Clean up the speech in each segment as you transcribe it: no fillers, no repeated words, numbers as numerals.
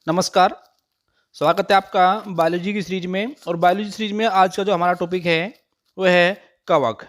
नमस्कार। स्वागत है आपका बायोलॉजी की सीरीज में। और बायोलॉजी सीरीज में आज का जो हमारा टॉपिक है वो है कवक।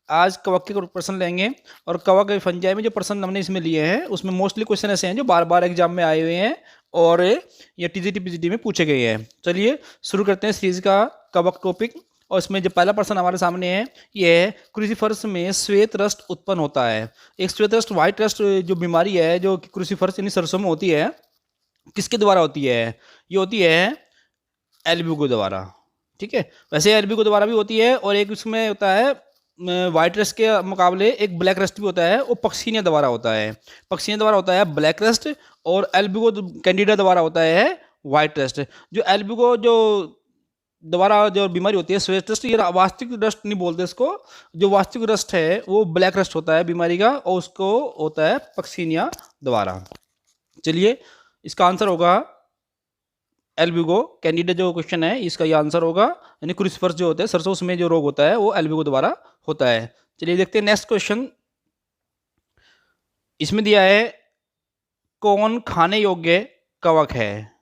आज कवक के प्रश्न लेंगे और कवक फंजाई में जो प्रश्न हमने इसमें लिए हैं उसमें मोस्टली क्वेश्चन ऐसे हैं जो बार बार एग्जाम में आए हुए हैं और ये टीजीटी पीजीटी में पूछे गए हैं। चलिए शुरू करते हैं सीरीज का कवक टॉपिक। और इसमें जो पहला प्रश्न हमारे सामने है ये है, क्रूसीफरस में श्वेत रस्ट उत्पन्न होता है। एक श्वेत रस्ट व्हाइट रस्ट जो बीमारी है जो क्रूसीफरस यानी सरसों में होती है, किसके द्वारा होती है? ये होती है एल्ब्यूको द्वारा। ठीक है, वैसे एल्ब्यूको द्वारा भी होती है और एक उसमें होता है व्हाइट रस्ट के मुकाबले एक ब्लैक रस्ट भी होता है, वो पक्सीनिया द्वारा होता है। पक्सीनिया द्वारा होता है ब्लैक रस्ट और एल्ब्यूको कैंडिडा द्वारा होता है व्हाइट रस्ट। जो एल्ब्यूको जो दोबारा जो बीमारी होती है स्वेट रस्ट, ये वास्तविक रस्ट नहीं बोलते इसको। जो वास्तविक रस्ट है वो ब्लैक रस्ट होता है बीमारी का और उसको होता है पक्सीनिया द्वारा। चलिए इसका आंसर होगा एल्ब्यूको कैंडिडा। जो क्वेश्चन है इसका ये आंसर होगा, यानी क्रूसीफरस जो होता है सरसों उसमें जो रोग होता है वो एल्ब्यूको द्वारा होता है। चलिए देखते हैं नेक्स्ट क्वेश्चन। इसमें दिया है कौन खाने योग्य कवक है?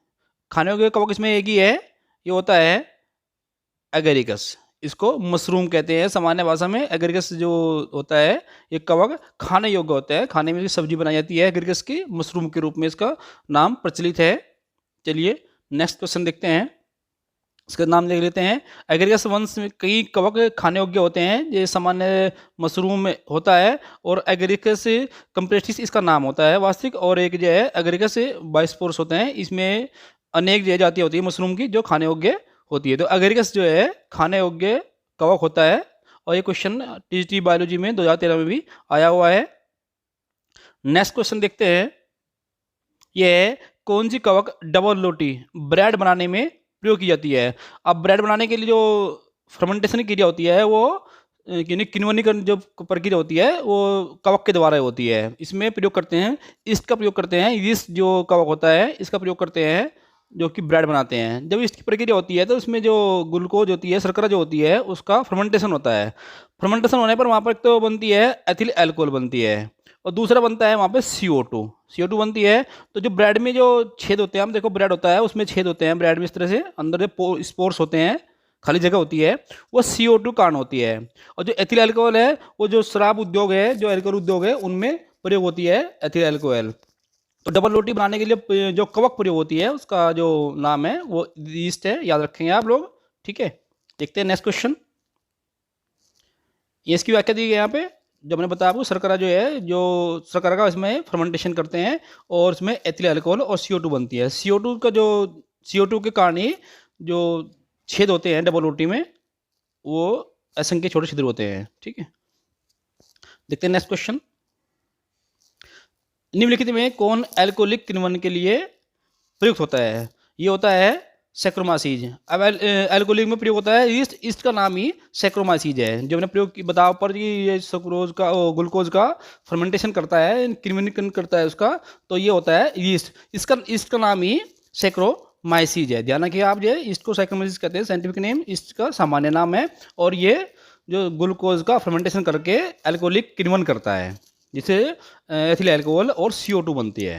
खाने योग्य कवक इसमें एक ही है, ये होता है एगेरिकस। इसको मशरूम कहते हैं सामान्य भाषा में। एगेरिकस जो होता है ये कवक खाने योग्य होता है, खाने में सब्जी बनाई जाती है एगेरिकस की, मशरूम के रूप में इसका नाम प्रचलित है। चलिए नेक्स्ट क्वेश्चन देखते हैं, इसका नाम देख लेते हैं। एगेरिकस वंश में कई कवक खाने योग्य होते हैं, ये सामान्य मशरूम में होता है और एगेरिकस कंप्रेटिस इसका नाम होता है वास्तविक। और एक जो है एगेरिकस बाइस्पोरस होते हैं, इसमें अनेक जो जातियाँ होती है मशरूम की जो खाने योग्य होती है। तो एगेरिकस जो है खाने योग्य कवक होता है और ये क्वेश्चन टीजीटी बायोलॉजी में 2013 में भी आया हुआ है। नेक्स्ट क्वेश्चन देखते हैं, ये है कौन सी कवक डबल रोटी ब्रेड बनाने में प्रयोग की जाती है? अब ब्रेड बनाने के लिए जो फर्मेंटेशन की क्रिया होती है वो किण्वनीकरण जो प्रक्रिया होती है वो कवक के द्वारा होती है। इसमें प्रयोग करते हैं ईस्ट का प्रयोग करते हैं। ईस्ट जो कवक होता है इसका प्रयोग करते हैं जो कि ब्रेड बनाते हैं। जब इसकी प्रक्रिया होती है तो उसमें जो ग्लूकोज होती है, शर्करा जो होती है, उसका फर्मेंटेशन होता है। फर्मेंटेशन होने पर वहाँ पर एक तो बनती है एथिल एल्कोहल बनती है और दूसरा बनता है वहाँ पे CO2 बनती है। तो जो ब्रेड में जो छेद होते हैं, हम देखो ब्रेड होता है उसमें छेद होते हैं ब्रेड में इस तरह से, अंदर जो स्पोर्स होते हैं, खाली जगह होती है, वो CO2 कारण होती है। और जो एथिल एल्कोहल है वो जो शराब उद्योग है, जो एल्कोहल उद्योग है, उनमें प्रयोग होती है एथिल एल्कोहल। तो डबल रोटी बनाने के लिए जो कवक प्रयोग होती है उसका जो नाम है वो ईस्ट है, याद रखेंगे आप लोग। ठीक है, देखते हैं नेक्स्ट क्वेश्चन। ये इसकी व्याख्या दी गई यहाँ पे, जो मैंने बताया आपको शर्करा जो है, जो शर्करा का इसमें फर्मेंटेशन करते हैं और इसमें एथिल अल्कोहल और CO2 बनती है। CO2 का जो CO2 के कारण ही जो छेद होते हैं डबल रोटी में वो असंख्य छोटे छिद्र होते हैं। ठीक है, देखते हैं नेक्स्ट क्वेश्चन। निम्नलिखित में कौन अल्कोहलिक किण्वन के लिए प्रयुक्त होता है? ये होता है सैक्रोमाइसीज। अब अल्कोहलिक में प्रयोग होता है ईस्ट। ईस्ट का नाम ही सैक्रोमाइसीज है, जो मैंने प्रयोग बताया ऊपर कि ये सक्रोज का ग्लूकोज का फर्मेंटेशन करता है, किण्वनीकरण करता है उसका, तो ये होता है ईस्ट। इसका ईस्ट का नाम ही सैक्रोमाइसीज है। ध्यान रखिए आप, ये ईस्ट को सैक्रोमाइसीज कहते हैं, साइंटिफिक नेम, ईस्ट का सामान्य नाम है। और ये जो ग्लूकोज का फर्मेंटेशन करके अल्कोहलिक किण्वन करता है, जिसे एथिल अल्कोहल और CO2 बनती है।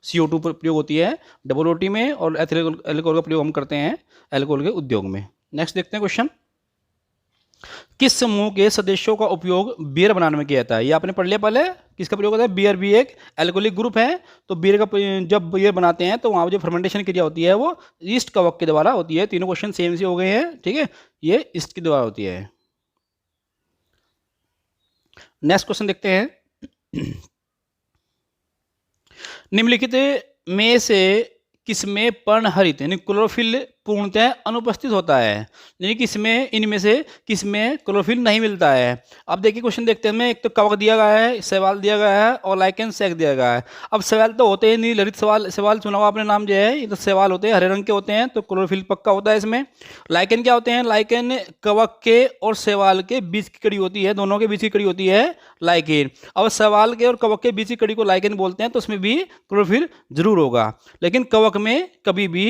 CO2 पर प्रयोग होती है डबल रोटी में और एथिल अल्कोहल का प्रयोग हम करते हैं अल्कोहल के उद्योग में। नेक्स्ट देखते हैं क्वेश्चन। किस समूह के सदस्यों का उपयोग बियर बनाने में किया जाता है? ये आपने पढ़ लिया पहले, किसका प्रयोग होता है? बियर भी एक अल्कोहलिक ग्रुप है। तो बियर का जब बियर बनाते हैं तो वहाँ जो फर्मेंटेशन क्रिया होती है वो ईस्ट कवक के द्वारा होती है। तीनों क्वेश्चन सेम से हो गए हैं। ठीक है, ये ईस्ट के द्वारा होती है। नेक्स्ट क्वेश्चन देखते हैं। निम्नलिखित में से किसमें पर्णहरित यानी क्लोरोफिल पूर्णतः अनुपस्थित होता है? यानी किसमें, इनमें से किसमें क्लोरोफिल नहीं मिलता है? अब देखिए क्वेश्चन देखते हैं। मैं एक तो कवक दिया गया है, शैवाल दिया गया है और लाइकेन सैक दिया गया है। अब शैवाल तो होते ही नहीं, ललित शैवाल, शैवाल चुना हुआ आपने नाम जो है, ये तो शैवाल होते हैं, हरे रंग के होते हैं, तो क्लोरोफिल पक्का होता है इसमें। लाइकेन क्या होते हैं? लाइकेन कवक के और शैवाल के बीच की कड़ी होती है, दोनों के बीच की कड़ी होती है लाइकेन। अब शैवाल के और कवक के बीच की कड़ी को लाइकेन बोलते हैं, तो उसमें भी क्लोरोफिल जरूर होगा, लेकिन कवक में कभी भी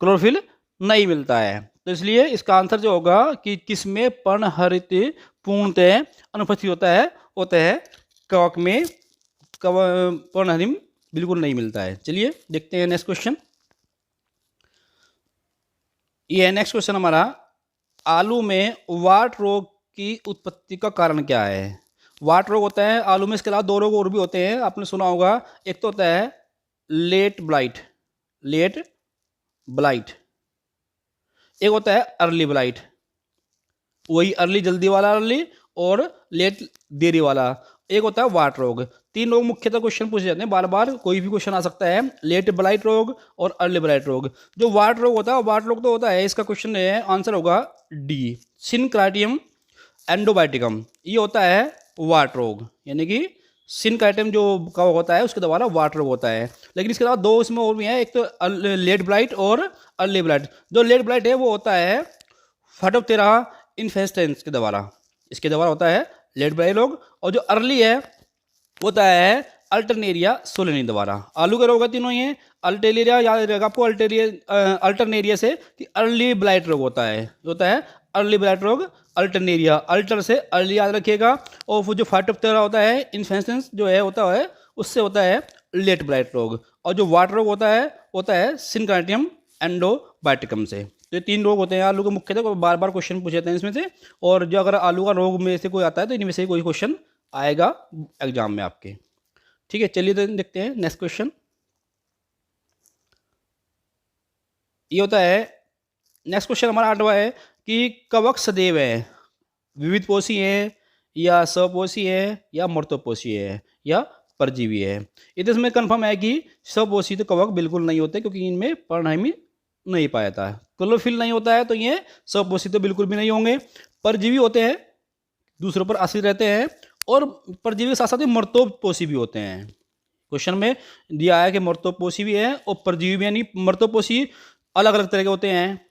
क्लोरोफिल नहीं मिलता है। तो इसलिए इसका आंसर जो होगा कि किसमें पर्णहरित पूर्णतः अनुपस्थित होता है, कवक में पर्णहरित बिल्कुल नहीं मिलता है। चलिए देखते हैं नेक्स्ट क्वेश्चन। ये है नेक्स्ट क्वेश्चन हमारा, आलू में वाट रोग की उत्पत्ति का कारण क्या है। वाट रोग होता है आलू में, इसके अलावा दो रोग और भी होते हैं, आपने सुना होगा। एक तो होता है लेट ब्लाइट, लेट ब्लाइट, एक होता है अर्ली ब्लाइट, वही अर्ली जल्दी वाला अर्ली, और लेट देरी वाला, एक होता है वाट रोग। तीन रोग मुख्यतः क्वेश्चन पूछे जाते हैं, बार बार कोई भी क्वेश्चन आ सकता है, लेट ब्लाइट रोग और अर्ली ब्लाइट रोग। जो वाट रोग होता है, वाट रोग तो होता है, इसका क्वेश्चन है आंसर होगा डी, सिनक्राटियम एंडोबाइटिकम, ये होता है वाट रोग, यानी कि सिनक्राटियम जो का होता है उसके द्वारा वाट रोग होता है। लेकिन इसके अलावा दो इसमें और भी हैं, एक तो लेट ब्लाइट और अर्ली ब्लाइट। जो लेट ब्लाइट है वो होता है फाइटोप्थेरा इन्फेस्टेंस के द्वारा, इसके द्वारा होता है लेट ब्लाइट रोग। और जो अर्ली है होता है अल्टरनेरिया सोलेनी द्वारा। आलू के रोग है तीनों ये, अल्टेरिया याद रहेगा आपको, अल्टरनेरिया से कि अर्ली ब्लाइट रोग होता है अर्ली ब्लाइट रोग, अल्टरनेरिया, अल्टर से अर्ली याद रखिएगा। और वो जो फाइटोप्थेरा होता है इन्फेस्टेंस जो है होता है उससे होता है लेट ब्लाइट रोग। और जो वाट रोग होता है सिनक्राटियम एंडोबाइटिकम से। तो ये तीन रोग होते हैं आलू के मुख्यतः, बार बार क्वेश्चन पूछे जाते हैं इसमें से। और जो अगर आलू का रोग में से कोई आता है तो इनमें से कोई क्वेश्चन आएगा एग्जाम में आपके। ठीक है, चलिए तो देखते हैं नेक्स्ट क्वेश्चन। ये होता है नेक्स्ट क्वेश्चन हमारा 8वां है कि कवक सदैव है, विविध पोषी है या सपोषी है या मर्तोपोषी है या परजीवी है। ये तो इसमें कन्फर्म है कि सपोषी तो कवक बिल्कुल नहीं होते, क्योंकि इनमें पर्णहामी नहीं पाया जाता है, क्लोरोफिल नहीं होता है, तो ये सपोषी तो बिल्कुल भी नहीं होंगे। परजीवी होते हैं, दूसरों पर आश्रित रहते हैं, और परजीवी के साथ साथ मर्तोपोषी भी होते हैं। क्वेश्चन में दिया है कि मर्तोपोषी भी है और परजीवी भी, यानी मर्तोपोषी अलग अलग तरह के होते हैं।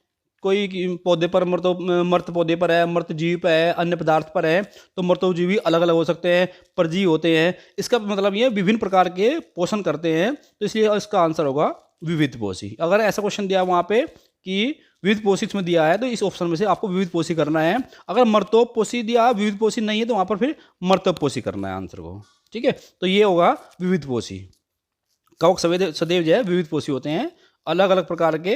कोई पौधे पर मर्त पौधे पर है, मर्त जीव पर है, अन्य पदार्थ पर है, तो मर्तोजीवी अलग अलग हो सकते हैं, परजीवी होते हैं। इसका मतलब ये विभिन्न प्रकार के पोषण करते हैं, तो इसलिए इसका आंसर होगा विविध पोषी। अगर ऐसा क्वेश्चन दिया वहाँ पे कि विविध पोषी इसमें दिया है तो इस ऑप्शन में से आपको विविध पोषी करना है। अगर मर्तोपोषी दिया विविध पोषी नहीं है तो वहाँ पर फिर मर्तोपोषी करना है आंसर को। ठीक है, तो ये होगा विविध पोषी। कवक सदैव जो है विविध पोषी होते हैं, अलग अलग प्रकार के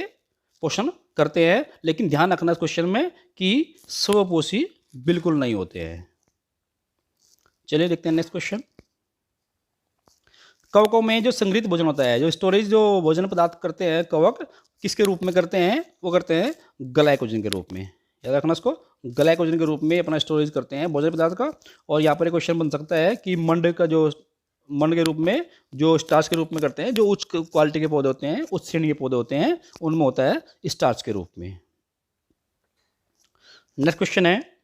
पोषण करते हैं, लेकिन ध्यान रखना इस क्वेश्चन में कि स्वपोषी बिल्कुल नहीं होते हैं। चलिए देखते हैं नेक्स्ट क्वेश्चन। कवकों में जो संग्रहित भोजन होता है, जो स्टोरेज जो भोजन पदार्थ करते हैं कवक, किसके रूप में करते हैं, वो करते हैं ग्लाइकोजन के रूप में। याद रखना इसको, ग्लाइकोजन के रूप में अपना स्टोरेज करते हैं भोजन पदार्थ का। और यहाँ पर एक क्वेश्चन बन सकता है कि मंड के रूप में जो स्टार्च के रूप में करते हैं, जो उच्च क्वालिटी के पौधे होते हैं, उच्च श्रेणी के पौधे होते हैं, उनमें होता है स्टार्च के रूप में। नेक्स्ट क्वेश्चन है,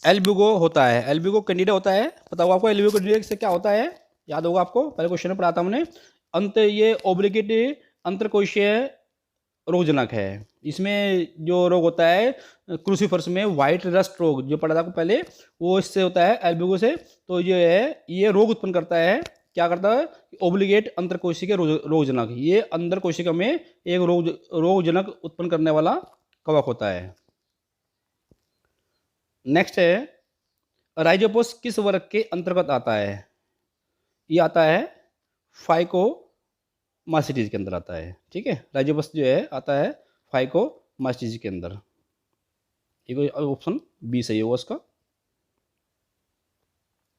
एल्ब्यूगो होता है, एल्ब्यूगो कैंडिडा होता है, पता होगा आपको एल्ब्यूगो कैंडिडा से क्या होता है, याद होगा आपको, पहले क्वेश्चन में पढ़ा था हमने। ये ओब्लिगेट अंतरकोशीय रोगजनक है। इसमें जो रोग होता है क्रूसीफर्स में व्हाइट रस्ट रोग जो पढ़ा था आपको पहले, वो इससे होता है एल्ब्यूगो से। तो ये रोग उत्पन्न करता है, क्या करता है, ओब्लिगेट अंतरकोशिका रोगजनक, ये अंदर कोशिका में एक रोगजनक उत्पन्न करने वाला कवक होता है। नेक्स्ट है, राइजोपोस किस वर्ग के अंतर्गत आता है, ये आता है फाइकोमास्टिज के अंदर आता है। ठीक है, राइजोपोस जो है आता है फाइकोमास्टिज के अंदर, ये ऑप्शन बी सही होगा उसका।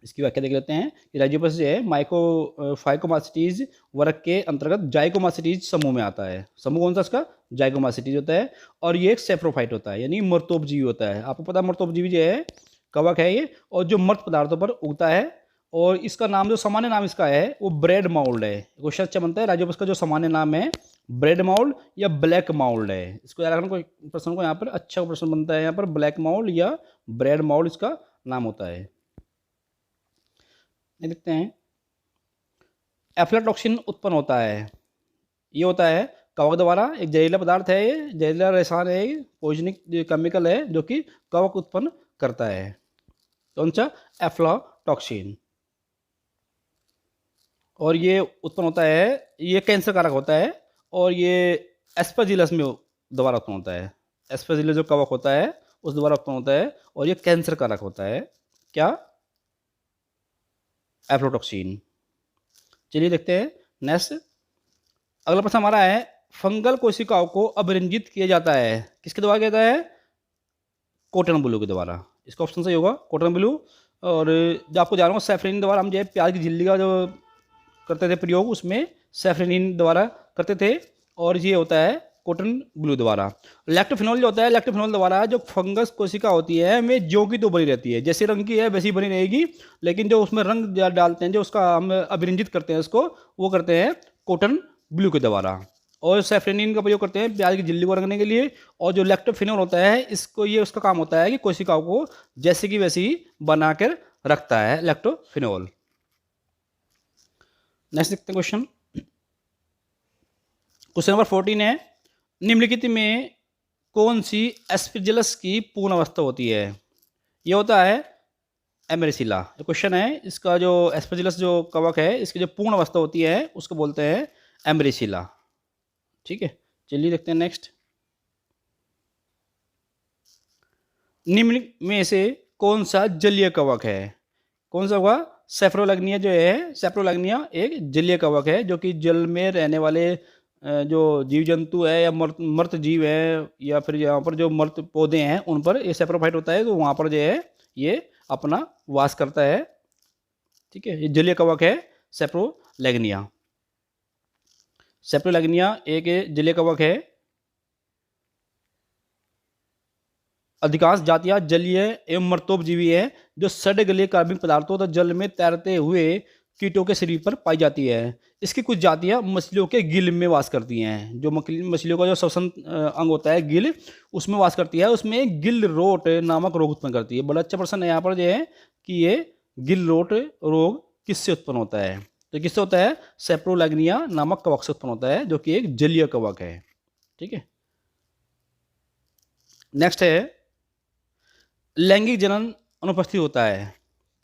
इसकी व्याख्या देख लेते हैं कि राइजोपोस जो है फाइकोमास्टिज वर्ग के अंतर्गत जाइगोमास्टिज समूह में आता है। समूह कौन सा इसका, जाइगोमास्टिज होता है। और ये एक सेप्रोफाइट होता है, यानी मर्तोपजीवी होता है। आपको पता है मर्तोपजीवी जो है कवक है ये, और जो मर्त पदार्थों पर उगता है। और इसका नाम जो सामान्य नाम इसका है वो ब्रेड माउल्ड है। क्वेश्चन अच्छा बनता है, राइजोपोस का जो सामान्य नाम है ब्रेड माउल्ड या ब्लैक माउल्ड है। इसको याद रखना, कोई प्रश्न को यहाँ पर अच्छा प्रश्न बनता है यहाँ पर, ब्लैक माउल्ड या ब्रेड माउल्ड इसका नाम होता है। देखते हैं, एफ्लाटॉक्सिन उत्पन्न होता है, ये होता है कवक द्वारा। एक जहरीला पदार्थ है, ये जहरीला रसायन है, पॉइजनिक केमिकल है जो कि कवक उत्पन्न करता है। कौन सा, एफ्लाटॉक्सिन। और ये उत्पन्न होता है, ये कैंसर कारक होता है, और ये एस्परजिलस में द्वारा उत्पन्न होता है। एस्परजिलस जो कवक होता है उस द्वारा उत्पन्न होता है, और ये कैंसर कारक होता है। क्या, एफ्लाटॉक्सिन। चलिए देखते हैं नेक्स्ट। अगला प्रश्न हमारा है, फंगल कोशिकाओं को अभिरंजित किया जाता है किसके द्वारा किया जाता है? कॉटन ब्लू के द्वारा। इसका ऑप्शन सही होगा कॉटन ब्लू। और जो आपको जान रहा हूँ सैफरनिन द्वारा हम जो है प्याज की झिल्ली का जो करते थे प्रयोग, उसमें सैफरनिन द्वारा करते थे, और ये होता है कॉटन ब्लू द्वारा। लैक्टोफिनॉल जो होता है, लैक्टोफिनॉल द्वारा जो फंगस कोशिका होती है में ज्यों की तो बनी रहती है, जैसे रंग की है वैसी बनी रहेगी, लेकिन जो उसमें रंग डालते हैं, जो उसका हम अभिरंजित करते हैं उसको, वो करते हैं कॉटन ब्लू के द्वारा। और सैफरनिन का प्रयोग करते हैं प्याज की झिल्ली को रंगने के लिए। और जो लैक्टोफिनॉल होता है, इसको ये उसका काम होता है कि कोशिकाओं को जैसे की वैसी बनाकर रखता है लैक्टोफिनॉल। नेक्स्ट देखते हैं क्वेश्चन। क्वेश्चन नंबर 14 है, निम्नलिखित में कौन सी एस्परजिलस की पूर्ण अवस्था होती है? ये होता है एमेरिसिला। क्वेश्चन है, इसका जो एस्परजिलस जो कवक है, इसकी जो पूर्ण अवस्था होती है उसको बोलते हैं एमेरिसिला। ठीक है, चलिए देखते हैं नेक्स्ट। निम्न में से कौन सा जलीय कवक है? कौन सा होगा? सेफ्रोलैग्निया जो है, सेफ्रोलैग्निया एक जलीय कवक है, जो कि जल में रहने वाले जो जीव जंतु है या मृत जीव है, या फिर यहाँ पर जो मृत पौधे हैं उन पर ये सेप्रोफाइट होता है, तो वहाँ पर जो है ये अपना वास करता है। ठीक है, ये जलीय कवक है सेप्रोलैग्निया। सेप्रोलैग्निया एक जलीय कवक है। अधिकांश जातियां जलीय एवं मर्तोपजीवी है, जो सड़े गले कार्बनिक पदार्थों तथा जल में तैरते हुए कीटों के शरीर पर पाई जाती है। इसकी कुछ जातियां मछलियों के गिल में वास करती हैं। जो मछलियों का जो श्वसन अंग होता है गिल, उसमें वास करती है। उसमें गिल रोट नामक रोग उत्पन्न करती है। बड़ा अच्छा प्रश्न है यहाँ पर जो है कि ये गिल रोट रोग किससे उत्पन्न होता है? तो किससे होता है? सेप्रोलैग्निया नामक कवक से उत्पन्न होता है, जो कि एक जलीय कवक है। ठीक है, नेक्स्ट है, लैंगिक जनन अनुपस्थित होता है।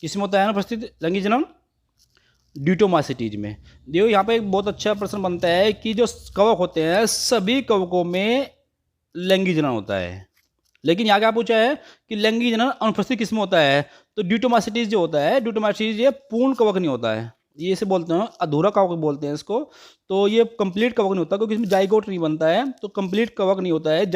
किसमें होता है अनुपस्थित लैंगिक जनन? ड्यूटोमासिटीज में। देखो यहाँ पे एक बहुत अच्छा प्रश्न बनता है कि जो कवक होते हैं सभी कवकों में लैंगिक जनन होता है, लेकिन यहाँ क्या पूछा है कि लैंगिक जनन अनुपस्थित किसमें होता है? तो ड्यूटोमासिटीज जो होता है, ड्यूटोमासिटीज ये पूर्ण कवक नहीं होता है, ये इसे बोलते हैं अधूरा कवक बोलते हैं इसको। तो ये कंप्लीट कवक नहीं होता, क्योंकि इसमें जाइगोट नहीं बनता है, तो कंप्लीट कवक नहीं होता है।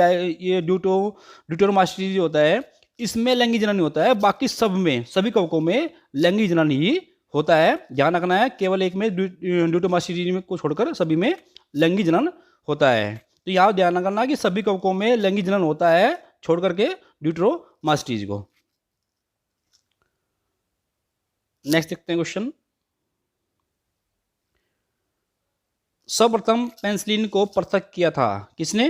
ये ड्यूटोमासिटीज जो होता है इसमें लैंगिक जनन नहीं होता है। बाकी सब में, सभी कवकों में लैंगिक जनन ही होता है। ध्यान रखना है, केवल एक में ड्यूटोमासिटीज में को छोड़कर सभी में लैंगिक जनन होता है। तो यहाँ ध्यान रखना कि सभी कवकों में लैंगिक जनन होता है, छोड़ करके ड्यूटोमासिटीज को। नेक्स्ट देखते हैं क्वेश्चन। सर्वप्रथम पेनिसिलिन को पृथक किया था किसने?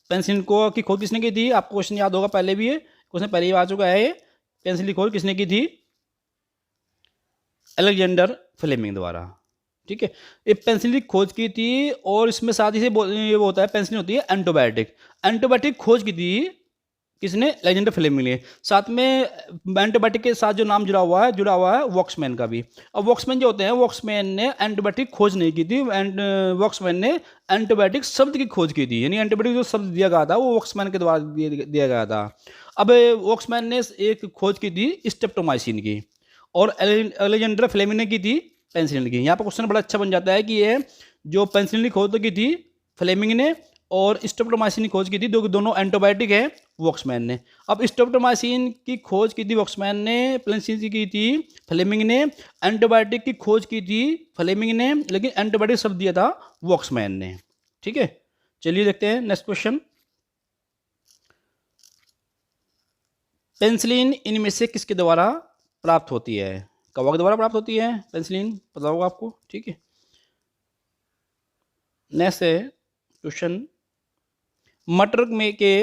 पेनिसिलिन को की खोज किसने की थी? आपको क्वेश्चन याद होगा, पहले भी है क्वेश्चन, पहले ही आ चुका है। ये पेनिसिलिन की खोज किसने की थी? अलेक्जेंडर फ्लेमिंग द्वारा। ठीक है, ये पेनिसिलिन की खोज की थी। और इसमें साथ ही से ये होता है, पेनिसिलिन होती है एंटीबायोटिक। एंटीबायोटिक खोज की थी किसने? अलेक्जेंडर फ्लेमिंग ने। साथ में एंटीबायोटिक के साथ जो नाम जुड़ा हुआ है वॉक्समैन का भी। अब वॉक्समैन जो होते हैं, वॉक्समैन ने एंटीबायोटिक खोज नहीं की थी, वॉक्समैन ने एंटीबायोटिक शब्द की खोज की थी। यानी एंटीबायोटिक जो शब्द दिया गया था वो वॉक्समैन के द्वारा दिया गया था। अब वॉक्समैन ने एक खोज की थी स्ट्रेप्टोमाइसिन की, और अलेक्जेंडर फ्लेमिंग ने की थी पेनिसिलिन की। यहाँ पर क्वेश्चन बड़ा अच्छा बन जाता है कि ये जो पेनिसिलिन की खोज तो की थी फ्लेमिंग ने, और स्ट्रेप्टोमाइसिन की खोज की थी, दोनों एंटीबायोटिक है, वॉक्समैन ने। अब स्ट्रेप्टोमाइसिन की खोज की थी वॉक्समैन ने, पेनिसिलिन की थी फ्लेमिंग ने, एंटीबायोटिक की खोज की थी फ्लेमिंग ने, लेकिन एंटीबायोटिक शब्द दिया था वॉक्समैन ने। ठीक है, चलिए देखते हैं नेक्स्ट क्वेश्चन। पेनिसिलिन इनमें से किसके द्वारा प्राप्त होती है? कवक द्वारा प्राप्त होती है पेनिसिलिन, पता होगा आपको। ठीक है, नेक्स्ट है क्वेश्चन। मटर में के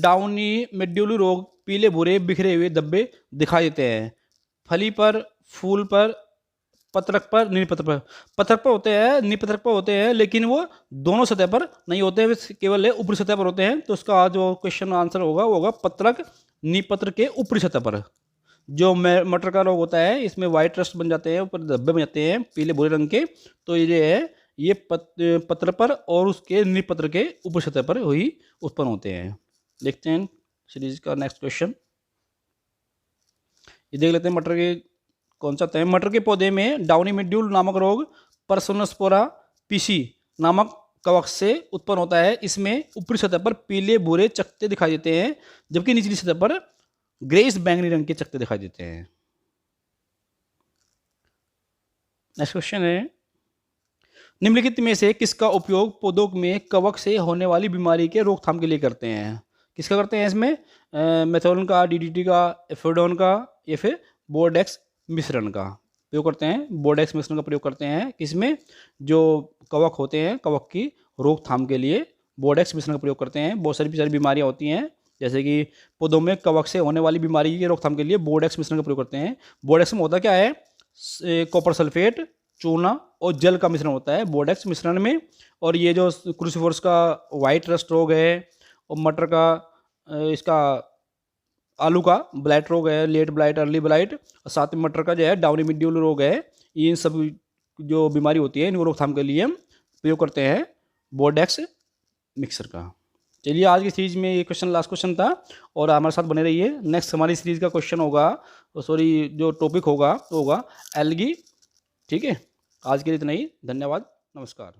डाउनी मेड्यूल रोग पीले भूरे बिखरे हुए धब्बे दिखाई देते हैं। फली पर, फूल पर, पत्रक पर, नीलपत्र पर। पत्रक पर होते हैं, नीलपत्रक पर होते हैं, लेकिन वो दोनों सतह पर नहीं होते हैं, केवल ऊपरी सतह पर होते हैं। तो उसका जो क्वेश्चन आंसर होगा वो होगा पत्रक नीलपत्र के ऊपरी सतह पर। जो मटर का रोग होता है इसमें वाइट रस्ट बन जाते हैं, ऊपर धब्बे बन जाते हैं पीले भूरे रंग के। तो ये है ये पत्र पर और उसके नीलपत्र के ऊपरी सतह पर ही उत्पन्न होते हैं। देखते हैं सीरीज का नेक्स्ट क्वेश्चन। ये देख लेते हैं मटर के कौन सा है। मटर के पौधे में डाउनी मिड्यूल नामक रोग पर्सोनोस्पोरा पीसी नामक कवक से उत्पन्न होता है। इसमें ऊपरी सतह पर पीले भूरे चकत्ते दिखाई देते हैं, जबकि निचली सतह पर ग्रेइश बैंगनी रंग के चकत्ते दिखाई देते हैं। नेक्स्ट क्वेश्चन है, निम्नलिखित में से किसका उपयोग पौधों में कवक से होने वाली बीमारी के रोकथाम के लिए करते हैं? किसका करते हैं इसमें? मेथोडन का, डीडीटी का, एफेडोन का, या फिर बोर्डेक्स मिश्रण का प्रयोग करते हैं। बोर्डेक्स मिश्रण का प्रयोग करते हैं किसमें? जो कवक होते हैं, कवक की रोकथाम के लिए बोर्डेक्स मिश्रण का प्रयोग करते हैं। बहुत सारी बीमारियां होती हैं, जैसे कि पौधों में कवक से होने वाली बीमारी की रोकथाम के लिए बोर्डेक्स मिश्रण का प्रयोग करते हैं। बोर्डेक्स में होता क्या है? कॉपर सल्फेट, चूना और जल का मिश्रण होता है बोर्डेक्स मिश्रण में। और ये जो क्रूसीफोर्स का वाइट रस्ट रोग है, और मटर का इसका आलू का ब्लाइट रोग है, लेट ब्लाइट, अर्ली ब्लाइट, और साथ में मटर का जो है डाउनी मिड्यूल रोग है, ये सब जो बीमारी होती है इनको रोकथाम के लिए हम प्रयोग करते हैं बोर्डेक्स मिक्सर का। चलिए, आज की सीरीज में ये क्वेश्चन लास्ट क्वेश्चन था, और हमारे साथ बने रहिए। नेक्स्ट हमारी सीरीज का क्वेश्चन होगा, सॉरी जो टॉपिक होगा वो होगा एल्गी। ठीक है, आज के लिए इतना ही। धन्यवाद, नमस्कार।